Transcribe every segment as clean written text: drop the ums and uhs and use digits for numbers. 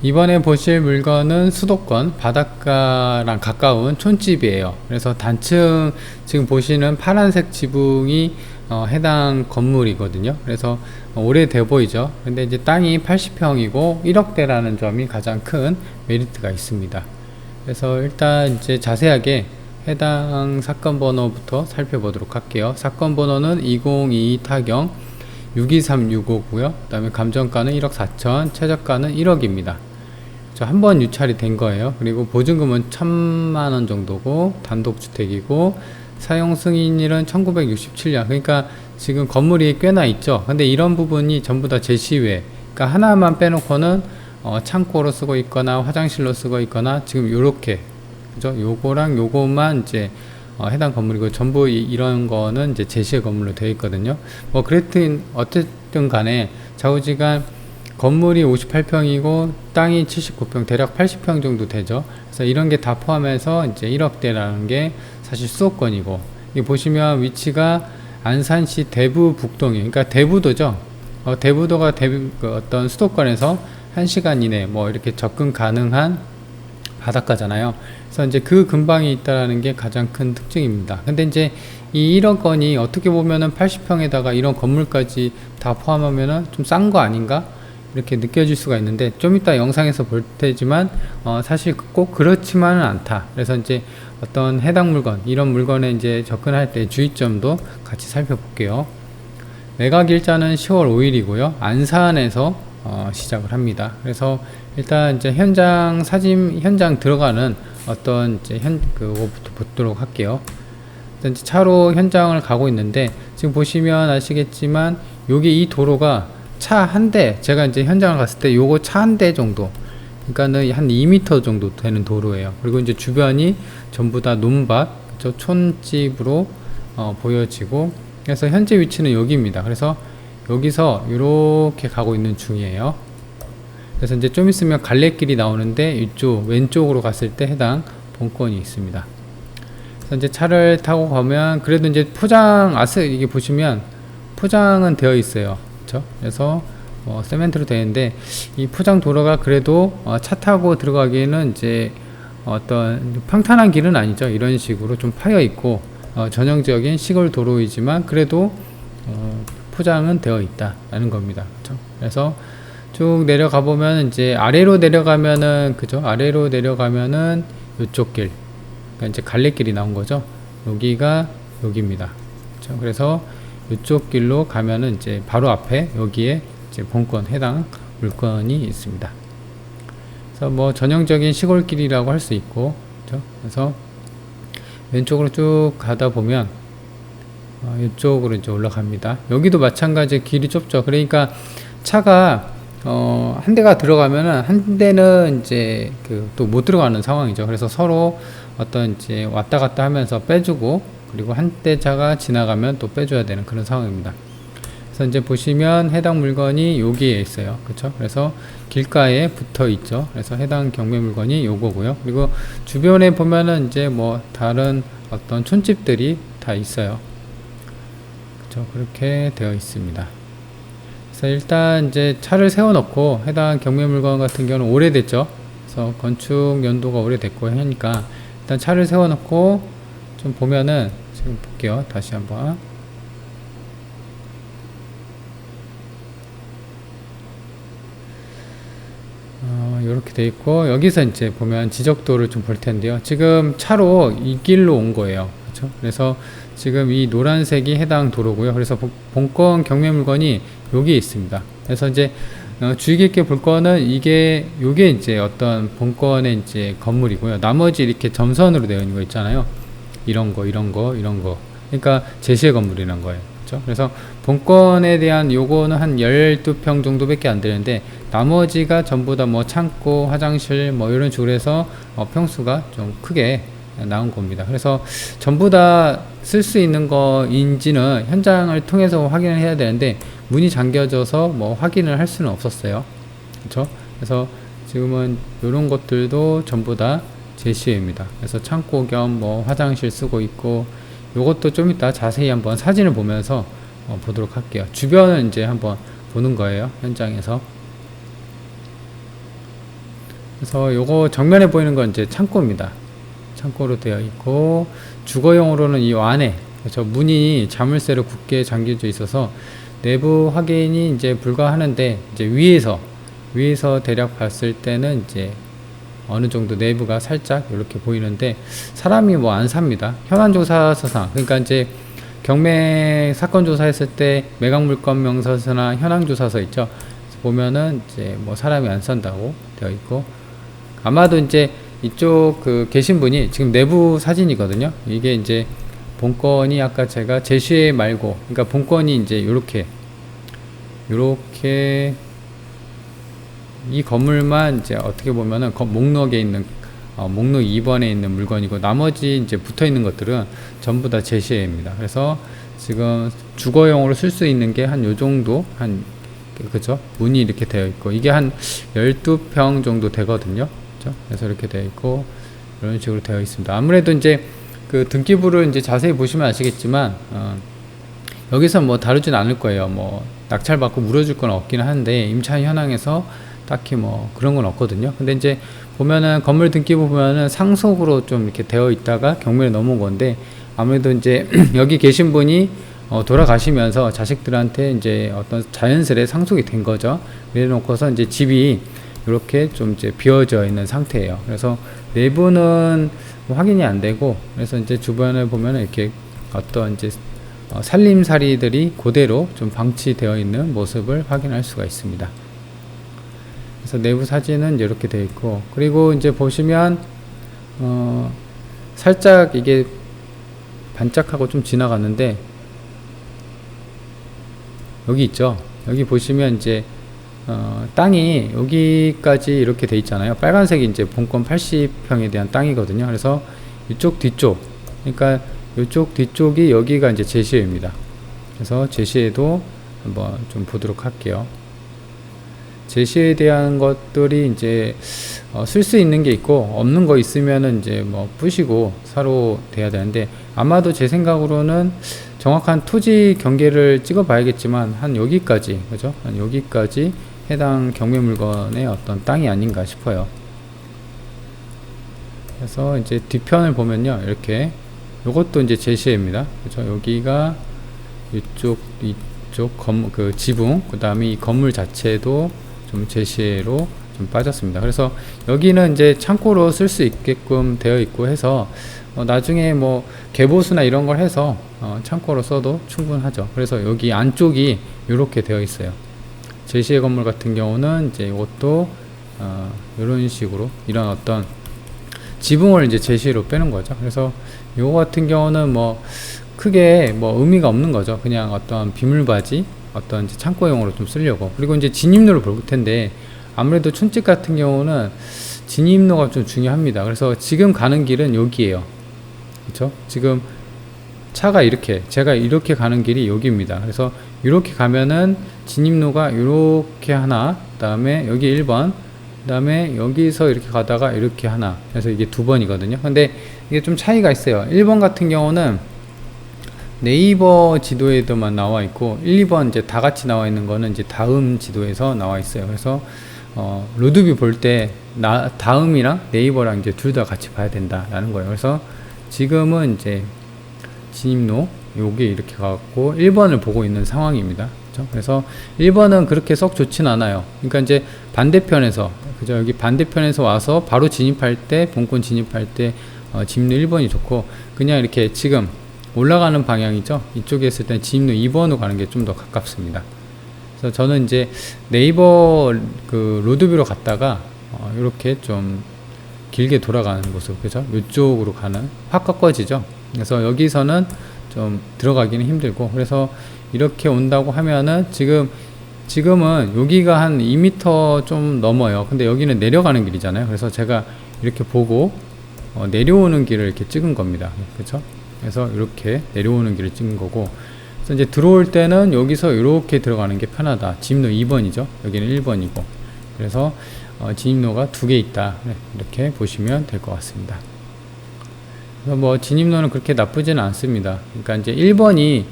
이번에 보실 물건은 수도권 바닷가랑 가까운 촌집이에요. 그래서 단층 지금 보시는 파란색 지붕이 해당 건물이거든요. 그래서 오래돼 보이죠. 근데 이제 땅이 80평이고 1억대라는 점이 가장 큰 메리트가 있습니다. 그래서 일단 이제 자세하게 해당 사건 번호부터 살펴보도록 할게요. 사건 번호는 2022 타경 623659고요. 그 다음에 감정가는 1억 4천, 최저가는 1억입니다. 한 번 유찰이 된 거예요. 그리고 보증금은 1000만원 정도고 단독주택이고 사용 승인일은 1967년. 그러니까 지금 건물이 꽤나 있죠. 근데 이런 부분이 전부 다 제시외, 그러니까 하나만 빼놓고는 창고로 쓰고 있거나 화장실로 쓰고 있거나 지금 요렇게, 그죠? 요거랑 요거만 이제 해당 건물이고 전부 이런 거는 이제 제시의 건물로 되어 있거든요. 뭐 그랬든 어쨌든 간에 좌우지간 건물이 58평이고 땅이 79평, 대략 80평 정도 되죠. 그래서 이런 게 다 포함해서 이제 1억대라는 게 사실 수도권이고, 이 보시면 위치가 안산시 대부 북동이에요. 그러니까 대부도죠. 대부도가 그 어떤 수도권에서 1시간 이내 뭐 이렇게 접근 가능한 바닷가잖아요. 그래서 이제 그 근방에 있다라는 게 가장 큰 특징입니다. 근데 이제 이 1억 원이 어떻게 보면은 80평에다가 이런 건물까지 다 포함하면은 좀 싼 거 아닌가? 이렇게 느껴질 수가 있는데, 좀 이따 영상에서 볼 테지만 사실 꼭 그렇지만은 않다. 그래서 이제 어떤 해당 물건, 이런 물건에 이제 접근할 때 주의점도 같이 살펴볼게요. 매각 일자는 10월 5일이고요 안산에서 시작을 합니다. 그래서 일단 이제 현장 사진, 현장 들어가는 어떤 이제 그거부터 보도록 할게요. 일단 이제 차로 현장을 가고 있는데, 지금 보시면 아시겠지만 여기 이 도로가 차 한 대, 제가 이제 현장을 갔을 때 요거 차 한 대 정도, 그러니까는 한 2m 정도 되는 도로예요. 그리고 이제 주변이 전부 다 논밭, 그쵸? 촌집으로 보여지고, 그래서 현재 위치는 여기입니다. 그래서 여기서 이렇게 가고 있는 중이에요. 그래서 이제 좀 있으면 갈래길이 나오는데 이쪽 왼쪽으로 갔을 때 해당 본건이 있습니다. 그래서 이제 차를 타고 가면 그래도 이제 이게 보시면 포장은 되어 있어요. 그렇죠? 그래서 세멘트로 되어 있는데 이 포장 도로가 그래도 차 타고 들어가기에는 이제 어떤 평탄한 길은 아니죠. 이런 식으로 좀 파여 있고 전형적인 시골 도로이지만 그래도 포장은 되어 있다라는 겁니다. 그렇죠? 그래서 쭉 내려가 보면 이제 아래로 내려가면은, 그죠? 아래로 내려가면은 이쪽 길, 그러니까 이제 갈래길이 나온 거죠. 여기가 여기입니다. 그렇죠? 그래서 이쪽 길로 가면은 이제 바로 앞에 여기에 이제 본건 해당 물건이 있습니다. 그래서 뭐 전형적인 시골길이라고 할 수 있고, 그렇죠? 그래서 왼쪽으로 쭉 가다 보면 이쪽으로 이제 올라갑니다. 여기도 마찬가지 길이 좁죠. 그러니까 차가 한 대가 들어가면은 한 대는 이제 또 못 들어가는 상황이죠. 그래서 서로 어떤 이제 왔다 갔다 하면서 빼주고, 그리고 한 대 차가 지나가면 또 빼줘야 되는 그런 상황입니다. 그래서 이제 보시면 해당 물건이 여기에 있어요. 그렇죠? 그래서 길가에 붙어 있죠. 그래서 해당 경매 물건이 요거고요. 그리고 주변에 보면은 이제 뭐 다른 어떤 촌집들이 다 있어요. 그렇죠? 그렇게 되어 있습니다. 그래서 일단 이제 차를 세워놓고, 해당 경매 물건 같은 경우는 오래됐죠. 그래서 건축 연도가 오래됐고 하니까 일단 차를 세워놓고 좀 보면은, 지금 볼게요. 다시 한번. 이렇게 돼 있고, 여기서 이제 보면 지적도를 좀 볼 텐데요. 지금 차로 이 길로 온 거예요. 그렇죠? 그래서 지금 이 노란색이 해당 도로고요. 그래서 본건 경매 물건이 여기에 있습니다. 그래서 이제 주의 깊게 볼 거는 요게 이제 어떤 본건의 이제 건물이고요. 나머지 이렇게 점선으로 되어 있는 거 있잖아요. 이런 거. 그러니까 제시의 건물이라는 거예요. 그렇죠? 그래서 본건에 대한 요거는 한 12평 정도밖에 안 되는데, 나머지가 전부 다 뭐 창고, 화장실 뭐 이런 식으로 해서 평수가 좀 크게 나온 겁니다. 그래서 전부 다 쓸 수 있는 거인지는 현장을 통해서 확인을 해야 되는데, 문이 잠겨져서 뭐 확인을 할 수는 없었어요. 그렇죠? 그래서 지금은 이런 것들도 전부 다 제시입니다. 그래서 창고 겸 뭐 화장실 쓰고 있고, 요것도 좀 이따 자세히 한번 사진을 보면서 보도록 할게요. 주변은 이제 한번 보는 거예요. 현장에서. 그래서 요거 정면에 보이는 건 이제 창고입니다. 창고로 되어 있고, 주거용으로는 이 안에, 그렇죠, 문이 자물쇠로 굳게 잠겨져 있어서 내부 확인이 이제 불가하는데, 이제 위에서 대략 봤을 때는 이제 어느 정도 내부가 살짝 이렇게 보이는데, 사람이 뭐 안 삽니다. 현황조사서상, 그러니까 이제 경매 사건 조사했을 때 매각물건 명서서나 현황조사서 있죠. 보면은 이제 뭐 사람이 안 산다고 되어 있고, 아마도 이제 이쪽 그 계신 분이 지금 내부 사진이거든요. 이게 이제 본건이 아까 제가 제시해 말고, 그러니까 본건이 이제 요렇게 이 건물만 이제 어떻게 보면은 목록에 있는 목록 2번에 있는 물건이고, 나머지 이제 붙어 있는 것들은 전부 다 제시해입니다. 그래서 지금 주거용으로 쓸 수 있는 게 한 요 정도, 그죠? 문이 이렇게 되어 있고, 이게 한 12평 정도 되거든요. 그죠? 그래서 이렇게 되어 있고, 이런 식으로 되어 있습니다. 아무래도 이제 그 등기부를 이제 자세히 보시면 아시겠지만, 여기서 뭐 다루진 않을 거예요. 뭐 낙찰받고 물어줄 건 없긴 한데, 임차 현황에서 딱히 뭐 그런 건 없거든요. 근데 이제 보면은 건물 등기부 보면은 상속으로 좀 이렇게 되어 있다가 경매에 넘어온 건데, 아무래도 이제 여기 계신 분이 돌아가시면서 자식들한테 이제 어떤 자연스레 상속이 된 거죠. 그래 놓고서 이제 집이 이렇게 좀 이제 비어져 있는 상태예요. 그래서 내부는 확인이 안 되고, 그래서 이제 주변에 보면은 이렇게 어떤 이제 살림살이들이 그대로 좀 방치되어 있는 모습을 확인할 수가 있습니다. 그래서 내부 사진은 이렇게 되어 있고, 그리고 이제 보시면 살짝 이게 반짝하고 좀 지나갔는데, 여기 있죠. 여기 보시면 이제 땅이 여기까지 이렇게 돼 있잖아요. 빨간색이 이제 본건 80평에 대한 땅이거든요. 그래서 이쪽 뒤쪽, 그러니까 이쪽 뒤쪽이 여기가 이제 제시회입니다. 그래서 제시회도 한번 좀 보도록 할게요. 제시에 대한 것들이 이제 쓸 수 있는 게 있고, 없는 거 있으면은 이제 뭐 부시고 사로 돼야 되는데, 아마도 제 생각으로는 정확한 토지 경계를 찍어 봐야겠지만 한 여기까지, 그죠? 한 여기까지 해당 경매 물건의 어떤 땅이 아닌가 싶어요. 그래서 이제 뒤편을 보면요, 이렇게 요것도 이제 제시입니다. 그죠? 여기가 이쪽 그 지붕, 그 다음에 이 건물 자체도 좀 제시로 좀 빠졌습니다. 그래서 여기는 이제 창고로 쓸 수 있게끔 되어 있고 해서 나중에 뭐 개보수나 이런 걸 해서 창고로 써도 충분하죠. 그래서 여기 안쪽이 이렇게 되어 있어요. 제시의 건물 같은 경우는 이제 이것도 이런 식으로 이런 어떤 지붕을 이제 제시로 빼는 거죠. 그래서 요거 같은 경우는 뭐 크게 뭐 의미가 없는 거죠. 그냥 어떤 비물바지, 어떤 이제 창고용으로 좀 쓰려고. 그리고 이제 진입로를 볼 텐데, 아무래도 촌집 같은 경우는 진입로가 좀 중요합니다. 그래서 지금 가는 길은 여기에요. 그렇죠? 지금 차가 이렇게, 제가 이렇게 가는 길이 여기입니다. 그래서 이렇게 가면은 진입로가 이렇게 하나, 그 다음에 여기 1번, 그 다음에 여기서 이렇게 가다가 이렇게 하나, 그래서 이게 2번이거든요. 근데 이게 좀 차이가 있어요. 1번 같은 경우는 네이버 지도에도만 나와 있고, 1, 2번 이제 다 같이 나와 있는 거는 이제 다음 지도에서 나와 있어요. 그래서 로드뷰 볼 때 다음이랑 네이버랑 이제 둘 다 같이 봐야 된다라는 거예요. 그래서 지금은 이제 진입로 요게 이렇게 가고 1번을 보고 있는 상황입니다. 그렇죠? 그래서 1번은 그렇게 썩 좋진 않아요. 그러니까 이제 반대편에서, 그죠? 여기 반대편에서 와서 바로 진입할 때, 본권 진입할 때 진입로 1번이 좋고, 그냥 이렇게 지금 올라가는 방향이죠. 이쪽에 있을 때는 진입로 2번으로 가는 게 좀 더 가깝습니다. 그래서 저는 이제 네이버 그 로드뷰로 갔다가 이렇게 좀 길게 돌아가는 모습, 그죠? 이쪽으로 가는, 확 꺾어지죠. 그래서 여기서는 좀 들어가기는 힘들고, 그래서 이렇게 온다고 하면은 지금은 여기가 한 2m 좀 넘어요. 근데 여기는 내려가는 길이잖아요. 그래서 제가 이렇게 보고 내려오는 길을 이렇게 찍은 겁니다. 그렇죠? 그래서 이렇게 내려오는 길을 찍은 거고, 그래서 이제 들어올 때는 여기서 이렇게 들어가는 게 편하다. 진입로 2번이죠. 여기는 1번이고. 그래서 진입로가 2개 있다. 이렇게 보시면 될 것 같습니다. 그래서 뭐 진입로는 그렇게 나쁘지는 않습니다. 그러니까 이제 1번이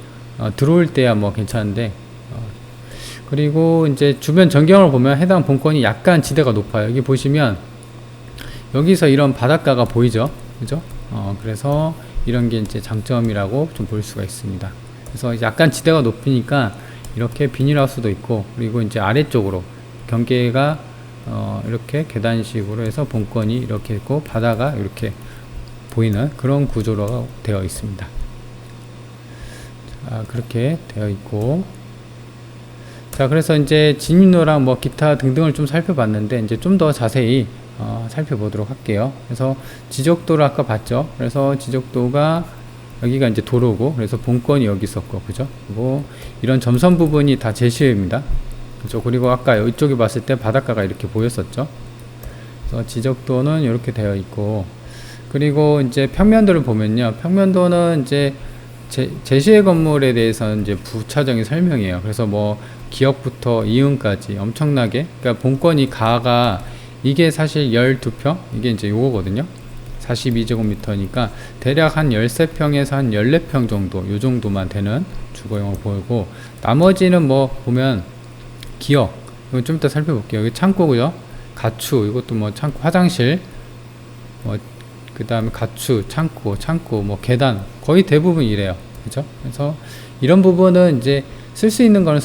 들어올 때야 뭐 괜찮은데, 그리고 이제 주변 전경을 보면 해당 본건이 약간 지대가 높아요. 여기 보시면 여기서 이런 바닷가가 보이죠, 그죠? 그래서 이런 게 이제 장점이라고 좀 볼 수가 있습니다. 그래서 약간 지대가 높으니까 이렇게 비닐하우스도 있고, 그리고 이제 아래쪽으로 경계가 이렇게 계단식으로 해서 본건이 이렇게 있고 바다가 이렇게 보이는 그런 구조로 되어 있습니다. 자, 그렇게 되어 있고, 자, 그래서 이제 진입로랑 뭐 기타 등등을 좀 살펴봤는데, 이제 좀 더 자세히 살펴보도록 할게요. 그래서 지적도를 아까 봤죠. 그래서 지적도가 여기가 이제 도로고, 그래서 본건이 여기 있었고, 그죠? 그리고 이런 점선 부분이 다 제시입니다. 그죠? 그리고 아까 이쪽에 봤을 때 바닷가가 이렇게 보였었죠. 그래서 지적도는 이렇게 되어 있고, 그리고 이제 평면도를 보면요, 평면도는 이제 제시의 건물에 대해서는 이제 부차적인 설명이에요. 그래서 뭐 기역부터 이응까지 엄청나게, 그러니까 본건이 가가 이게 사실 12평, 이게 이제 요거거든요. 42제곱미터니까 대략 한 13평에서 한 14평 정도, 요 정도만 되는 주거용으로 보이고, 나머지는 뭐 보면 기역, 이건 좀 이따 살펴볼게요. 여기 창고고요. 가축, 이것도 뭐 창고, 화장실, 뭐 그 다음에 가축, 창고, 뭐 계단, 거의 대부분 이래요. 그죠? 그래서 이런 부분은 이제 쓸 수 있는 거는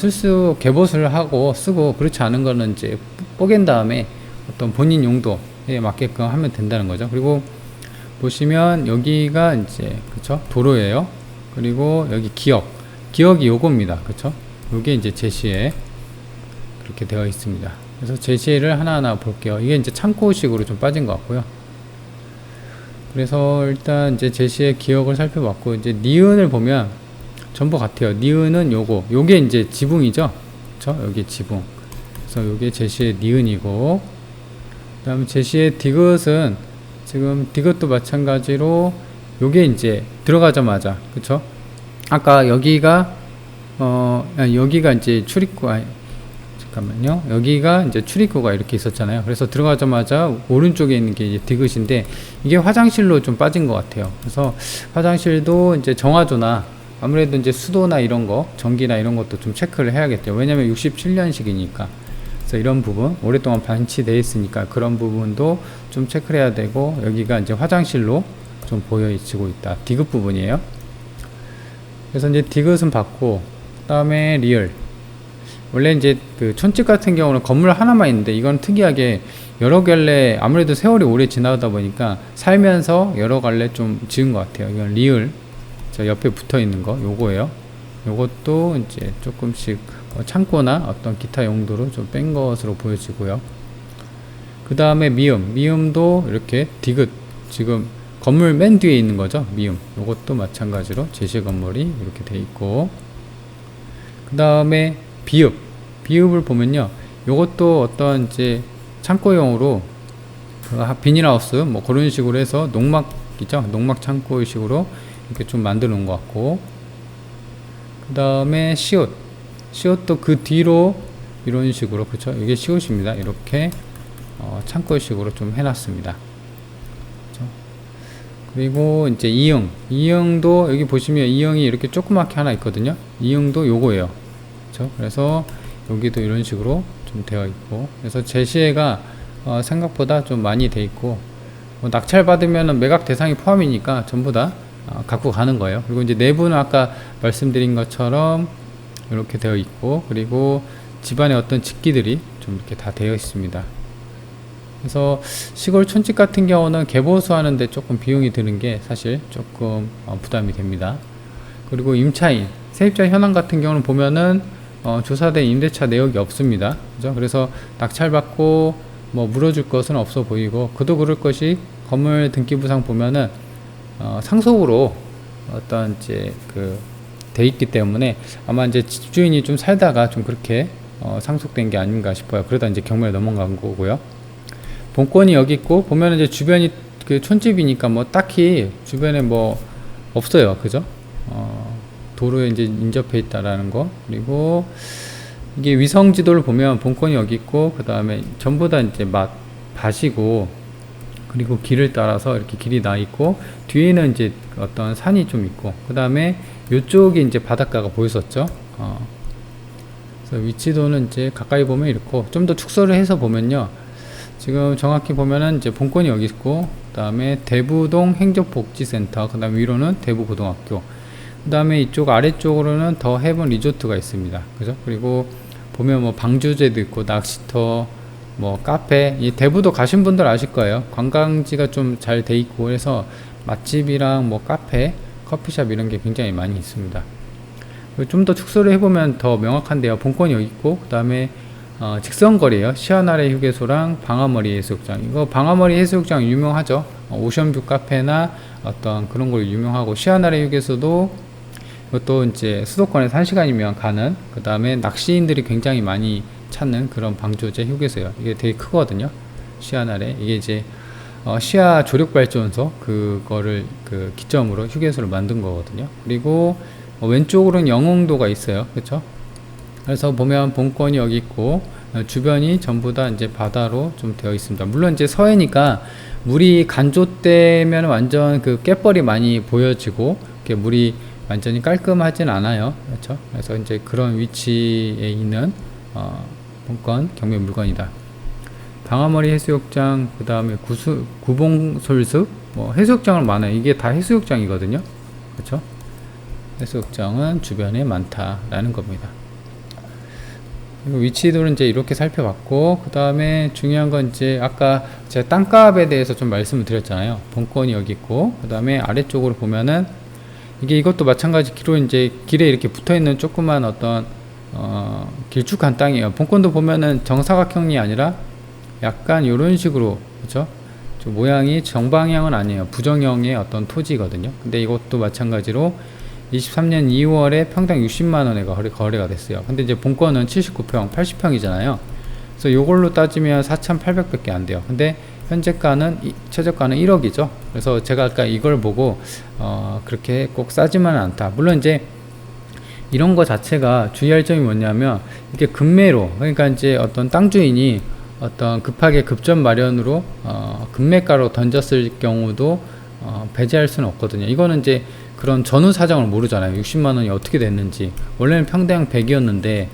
개보수를 하고 쓰고, 그렇지 않은 거는 이제 뽀갠 다음에 어떤 본인 용도에 맞게끔 하면 된다는 거죠. 그리고 보시면 여기가 이제, 그쵸? 도로예요. 그리고 여기 기역이 요겁니다. 그쵸? 요게 이제 제시에 그렇게 되어 있습니다. 그래서 제시를 하나하나 볼게요. 이게 이제 창고식으로 좀 빠진 것 같고요. 그래서 일단 이제 제시의 기역을 살펴봤고, 이제 니은을 보면 전부 같아요. 니은은 요게 이제 지붕이죠. 그쵸? 여기 지붕. 그래서 요게 제시의 니은이고, 그 다음에 제시의 디귿은 지금 디귿도 마찬가지로 요게 이제 들어가자마자, 그쵸? 아까 여기가 여기가 이제 출입구, 잠깐만요. 여기가 이제 출입구가 이렇게 있었잖아요. 그래서 들어가자마자 오른쪽에 있는 게 이제 디귿인데, 이게 화장실로 좀 빠진 것 같아요. 그래서 화장실도 이제 정화조나 아무래도 이제 수도나 이런 거, 전기나 이런 것도 좀 체크를 해야겠죠. 왜냐면 67년식이니까. 그래서 이런 부분, 오랫동안 방치되어 있으니까 그런 부분도 좀 체크를 해야 되고, 여기가 이제 화장실로 좀 보여지고 있다. 디귿 부분이에요. 그래서 이제 디귿은 받고, 그 다음에 리을. 원래 이제 그 촌집 같은 경우는 건물 하나만 있는데, 이건 특이하게 여러 갈래, 아무래도 세월이 오래 지나다 보니까 살면서 여러 갈래 좀 지은 것 같아요. 이건 리을, 저 옆에 붙어 있는 거 요거예요. 요것도 이제 조금씩 창고나 어떤 기타 용도로 좀 뺀 것으로 보여지고요. 그 다음에 미음도 이렇게 디귿, 지금 건물 맨 뒤에 있는 거죠. 미음, 요것도 마찬가지로 제시 건물이 이렇게 돼 있고, 그 다음에 비읍을 보면요, 요것도 어떤 이제 창고용으로 비닐하우스 뭐 그런 식으로 해서 농막이죠, 농막 창고 식으로 이렇게 좀 만들어 놓은 것 같고, 그 다음에 시옷도 그 뒤로 이런 식으로, 그쵸, 이게 시옷입니다. 이렇게 창고 식으로 좀 해놨습니다. 그쵸? 그리고 이제 이응도 여기 보시면 이응이 이렇게 조그맣게 하나 있거든요. 이응도 요거예요. 그래서 여기도 이런 식으로 좀 되어 있고, 그래서 제시가 생각보다 좀 많이 돼 있고, 뭐 낙찰 받으면 매각 대상이 포함이니까 전부 다 갖고 가는 거예요. 그리고 이제 내부는 아까 말씀드린 것처럼 이렇게 되어 있고, 그리고 집안에 어떤 집기들이 좀 이렇게 다 되어 있습니다. 그래서 시골 촌집 같은 경우는 개보수 하는데 조금 비용이 드는 게 사실 조금 부담이 됩니다. 그리고 임차인, 세입자 현황 같은 경우는 보면은 조사된 임대차 내역이 없습니다. 그죠? 그래서 낙찰받고 뭐 물어줄 것은 없어 보이고, 그도 그럴 것이 건물 등기부상 보면은 상속으로 어떤 이제 돼 있기 때문에 아마 이제 집주인이 좀 살다가 좀 그렇게 상속된 게 아닌가 싶어요. 그러다 이제 경매에 넘어간 거고요. 본건이 여기 있고, 보면은 이제 주변이 그 촌집이니까 뭐 딱히 주변에 뭐 없어요. 그죠? 도로에 이제 인접해 있다라는 거. 그리고 이게 위성 지도를 보면 본건이 여기 있고, 그 다음에 전부 다 이제 밭이고, 그리고 길을 따라서 이렇게 길이 나 있고, 뒤에는 이제 어떤 산이 좀 있고, 그 다음에 이쪽이 이제 바닷가가 보였었죠. 그래서 위치도는 이제 가까이 보면 이렇고, 좀 더 축소를 해서 보면요, 지금 정확히 보면은 이제 본권이 여기 있고, 그 다음에 대부동 행정복지센터, 그 다음에 위로는 대부고등학교, 그 다음에 이쪽 아래쪽으로는 더 헤븐 리조트가 있습니다. 그죠? 그리고 보면 뭐 방주제도 있고, 낚시터, 뭐 카페, 이 대부도 가신 분들 아실 거예요. 관광지가 좀 잘 돼 있고, 그래서 맛집이랑 뭐 카페, 커피숍 이런 게 굉장히 많이 있습니다. 좀 더 축소를 해보면 더 명확한데요. 본권이 여기 있고, 그 다음에 직선거리에요. 시원아래 휴게소랑 방아머리 해수욕장. 이거 방아머리 해수욕장 유명하죠. 오션뷰 카페나 어떤 그런 걸 유명하고, 시원아래 휴게소도 이것도 이제 수도권에서 1시간이면 가는, 그 다음에 낚시인들이 굉장히 많이 찾는 그런 방조제 휴게소예요. 이게 되게 크거든요. 시원아래. 이게 이제 시야 조력발전소 그거를 그 기점으로 휴게소를 만든 거거든요. 그리고 왼쪽으로는 영흥도가 있어요. 그렇죠? 그래서 보면 본권이 여기 있고, 주변이 전부 다 이제 바다로 좀 되어 있습니다. 물론 이제 서해니까 물이 간조되면 완전 그 갯벌이 많이 보여지고, 이렇게 물이 완전히 깔끔하진 않아요. 그렇죠? 그래서 이제 그런 위치에 있는 본권 경매 물건이다. 방아머리 해수욕장, 그 다음에 구봉솔숲, 뭐 해수욕장은 많아요. 이게 다 해수욕장이거든요. 그렇죠? 해수욕장은 주변에 많다라는 겁니다. 그리고 위치도는 이제 이렇게 살펴봤고, 그 다음에 중요한 건 이제 아까 제가 땅값에 대해서 좀 말씀을 드렸잖아요. 본권이 여기 있고, 그 다음에 아래쪽으로 보면은 이것도 마찬가지 이제 길에 이렇게 붙어 있는 조그만 어떤 길쭉한 땅이에요. 본권도 보면은 정사각형이 아니라 약간 이런 식으로, 그렇죠? 모양이 정방향은 아니에요. 부정형의 어떤 토지거든요. 근데 이것도 마찬가지로 23년 2월에 평당 60만원에 거래가 됐어요. 근데 이제 본권은 79평, 80평이잖아요. 그래서 요걸로 따지면 4,800밖에 안 돼요. 근데 현재가는, 최저가는 1억이죠. 그래서 제가 아까 이걸 보고, 그렇게 꼭 싸지만은 않다. 물론 이제 이런 거 자체가 주의할 점이 뭐냐면, 이게 급매로, 그러니까 이제 어떤 땅 주인이 어떤 급하게 급전 마련으로, 급매가로 던졌을 경우도, 배제할 수는 없거든요. 이거는 이제 그런 전후 사정을 모르잖아요. 60만원이 어떻게 됐는지, 원래는 평당 100이었는데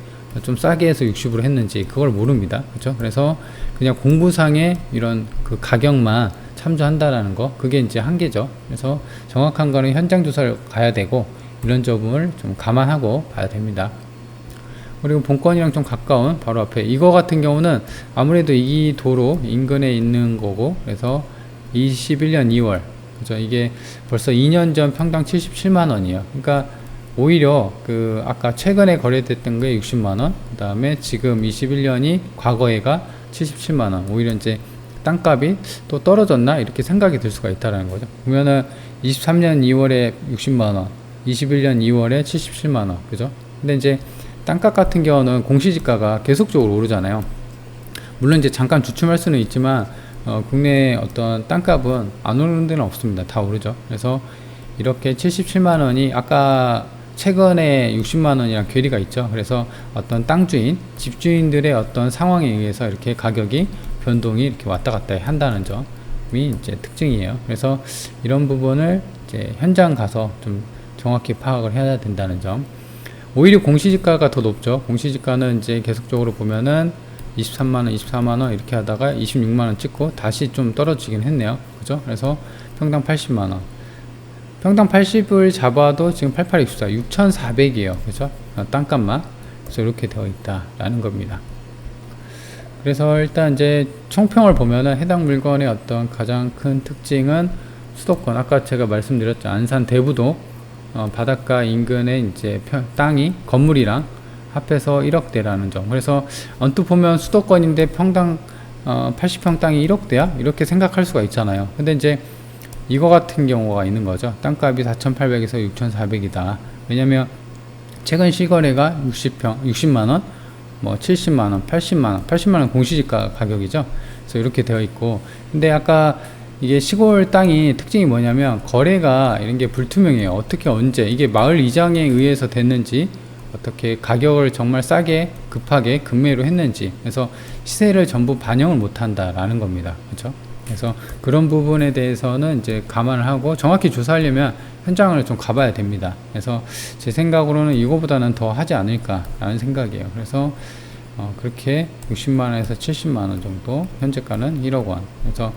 좀 싸게 해서 60으로 했는지 그걸 모릅니다. 그렇죠? 그래서 그냥 공부상의 이런 그 가격만 참조한다라는 거, 그게 이제 한계죠. 그래서 정확한 거는 현장 조사를 가야 되고, 이런 점을 좀 감안하고 봐야 됩니다. 그리고 본권이랑 좀 가까운 바로 앞에 이거 같은 경우는 아무래도 이 도로 인근에 있는 거고, 그래서 21년 2월, 그죠? 이게 벌써 2년 전 평당 77만원이에요. 그러니까 오히려 그 아까 최근에 거래됐던 게 60만원, 그 다음에 지금 21년이 과거에가 77만원, 오히려 이제 땅값이 또 떨어졌나 이렇게 생각이 들 수가 있다라는 거죠. 보면은 23년 2월에 60만원, 21년 2월에 77만원, 그죠? 근데 이제 땅값 같은 경우는 공시지가가 계속적으로 오르잖아요. 물론 이제 잠깐 주춤할 수는 있지만, 국내 어떤 땅값은 안 오르는 데는 없습니다. 다 오르죠. 그래서 이렇게 77만원이 아까 최근에 60만원이랑 괴리가 있죠. 그래서 어떤 땅주인, 집주인들의 어떤 상황에 의해서 이렇게 가격이 변동이 이렇게 왔다 갔다 한다는 점이 이제 특징이에요. 그래서 이런 부분을 이제 현장 가서 좀 정확히 파악을 해야 된다는 점. 오히려 공시지가가 더 높죠. 공시지가는 이제 계속적으로 보면은 23만원, 24만원 이렇게 하다가 26만원 찍고 다시 좀 떨어지긴 했네요. 그죠? 그래서 평당 80만원. 평당 80을 잡아도 지금 8824, 6,400이에요. 그죠? 땅값만. 그래서 이렇게 되어 있다라는 겁니다. 그래서 일단 이제 총평을 보면은 해당 물건의 어떤 가장 큰 특징은 수도권, 아까 제가 말씀드렸죠. 안산 대부도 바닷가 인근에 이제 땅이 건물이랑 합해서 1억대라는 점. 그래서 언뜻 보면 수도권인데 평당 80평 땅이 1억대야? 이렇게 생각할 수가 있잖아요. 근데 이제 이거 같은 경우가 있는 거죠. 땅값이 4,800에서 6,400이다. 왜냐면 최근 시거래가 60만원, 뭐 70만원, 80만원 공시지가 가격이죠. 그래서 이렇게 되어 있고, 근데 아까 이게 시골 땅이 특징이 뭐냐면 거래가 이런 게 불투명해요. 어떻게 언제 이게 마을 이장에 의해서 됐는지, 어떻게 가격을 정말 싸게 급하게 급매로 했는지, 그래서 시세를 전부 반영을 못 한다라는 겁니다. 그렇죠? 그래서 그런 부분에 대해서는 이제 감안을 하고 정확히 조사하려면 현장을 좀 가봐야 됩니다. 그래서 제 생각으로는 이거보다는 더 하지 않을까라는 생각이에요. 그래서 그렇게 60만원에서 70만원 정도, 현재가는 1억원. 그래서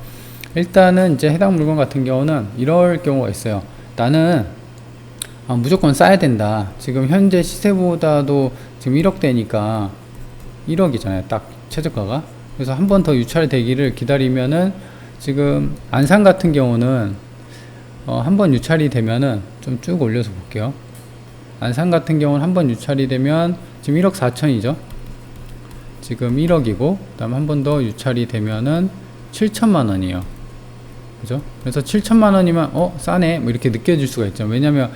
일단은 이제 해당 물건 같은 경우는 이럴 경우가 있어요. 나는 무조건 싸야 된다. 지금 현재 시세보다도 지금 1억대니까 1억이잖아요. 딱 최저가가. 그래서 한 번 더 유찰 되기를 기다리면은, 지금 안산 같은 경우는 한 번 유찰이 되면은 좀 쭉 올려서 볼게요. 안산 같은 경우는 한 번 유찰이 되면 지금 1억 4천이죠. 지금 1억이고, 그 다음 한 번 더 유찰이 되면은 7천만원이에요. 그죠? 그래서 7천만원이면 싸네 뭐 이렇게 느껴질 수가 있죠. 왜냐면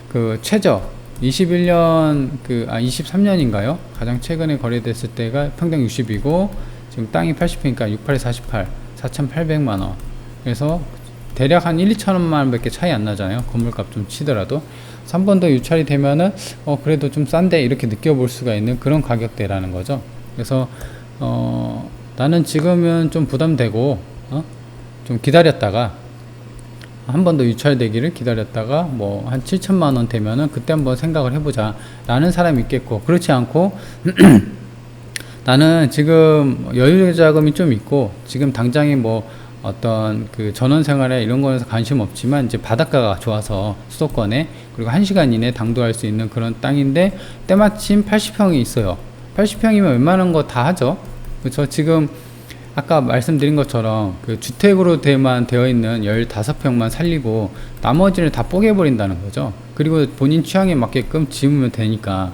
그 최저 21년 23년인가요? 가장 최근에 거래됐을 때가 평당 60이고 지금 땅이 80평이니까 68에 48, 4,800만원. 그래서 대략 한 1, 2천원만 밖에 차이 안 나잖아요. 건물값 좀 치더라도. 한 번 더 유찰이 되면은 그래도 좀 싼데 이렇게 느껴볼 수가 있는 그런 가격대라는 거죠. 그래서 나는 지금은 좀 부담되고 좀 기다렸다가 한 번 더 유찰되기를 기다렸다가 뭐 한 7천만원 되면은 그때 한번 생각을 해보자 라는 사람이 있겠고, 그렇지 않고 나는 지금 여유 자금이 좀 있고 지금 당장에 뭐 어떤 그 전원 생활에 이런 거에서 관심 없지만 이제 바닷가가 좋아서 수도권에, 그리고 1시간 이내 당도할 수 있는 그런 땅인데 때마침 80평이 있어요. 80평이면 웬만한 거 다 하죠. 그렇죠. 지금 아까 말씀드린 것처럼 그 주택으로 되어 있는 15평만 살리고 나머지를 다 뽀개버린다는 거죠. 그리고 본인 취향에 맞게끔 지으면 되니까.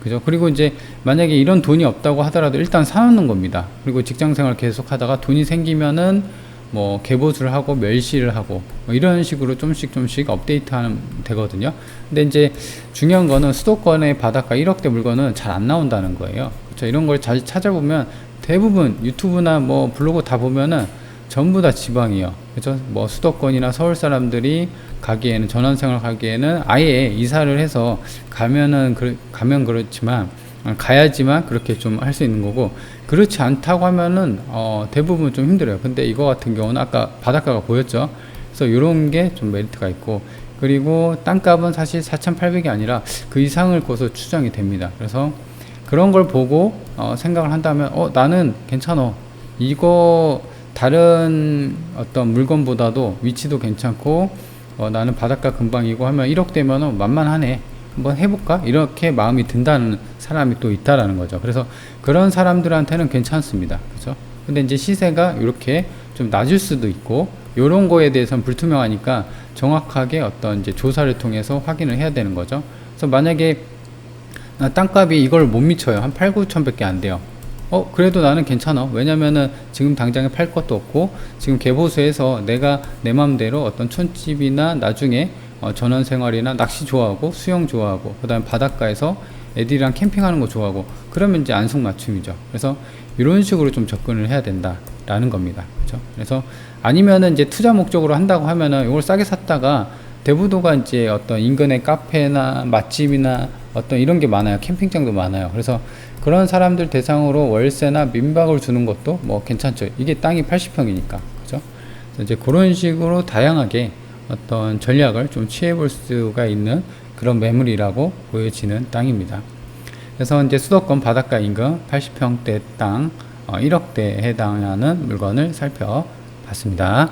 그죠? 그리고 이제 만약에 이런 돈이 없다고 하더라도 일단 사놓는 겁니다. 그리고 직장생활 계속 하다가 돈이 생기면은 뭐 개보수를 하고 멸시를 하고 뭐 이런 식으로 좀씩 업데이트하면 되거든요. 근데 이제 중요한 거는 수도권의 바닷가 1억대 물건은 잘 안 나온다는 거예요. 그렇죠? 이런 걸 잘 찾아보면 대부분 유튜브나 뭐 블로그 다 보면은 전부 다 지방이요. 그죠? 뭐 수도권이나 서울 사람들이 가기에는, 전원생활 가기에는 아예 이사를 해서 가면 그렇지만, 가야지만 그렇게 좀 할 수 있는 거고, 그렇지 않다고 하면은 대부분 좀 힘들어요. 근데 이거 같은 경우는 아까 바닷가가 보였죠. 그래서 이런 게 좀 메리트가 있고, 그리고 땅값은 사실 4,800이 아니라 그 이상을 거서 추정이 됩니다. 그래서 그런 걸 보고 생각을 한다면 나는 괜찮아, 이거 다른 어떤 물건보다도 위치도 괜찮고 나는 바닷가 근방이고 하면 1억 되면 만만하네, 한번 해볼까, 이렇게 마음이 든다는 사람이 또 있다라는 거죠. 그래서 그런 사람들한테는 괜찮습니다. 그죠? 근데 이제 시세가 이렇게 좀 낮을 수도 있고, 요런 거에 대해서는 불투명하니까 정확하게 어떤 이제 조사를 통해서 확인을 해야 되는 거죠. 그래서 만약에 땅값이 이걸 못 미쳐요. 한 8, 9천 밖에 안 돼요. 그래도 나는 괜찮아. 왜냐면은 지금 당장에 팔 것도 없고, 지금 개보수해서 내가 내 맘대로 어떤 촌집이나 나중에 전원생활이나 낚시 좋아하고 수영 좋아하고 그 다음에 바닷가에서 애들이랑 캠핑하는 거 좋아하고, 그러면 이제 안성맞춤이죠. 그래서 이런 식으로 좀 접근을 해야 된다 라는 겁니다. 그렇죠? 그래서 아니면은 이제 투자 목적으로 한다고 하면은 이걸 싸게 샀다가 대부도가 이제 어떤 인근의 카페나 맛집이나 어떤 이런 게 많아요. 캠핑장도 많아요. 그래서 그런 사람들 대상으로 월세나 민박을 주는 것도 뭐 괜찮죠. 이게 땅이 80평이니까. 그죠? 이제 그런 식으로 다양하게 어떤 전략을 좀 취해 볼 수가 있는 그런 매물이라고 보여지는 땅입니다. 그래서 이제 수도권 바닷가 인근 80평대 땅 1억대에 해당하는 물건을 살펴봤습니다.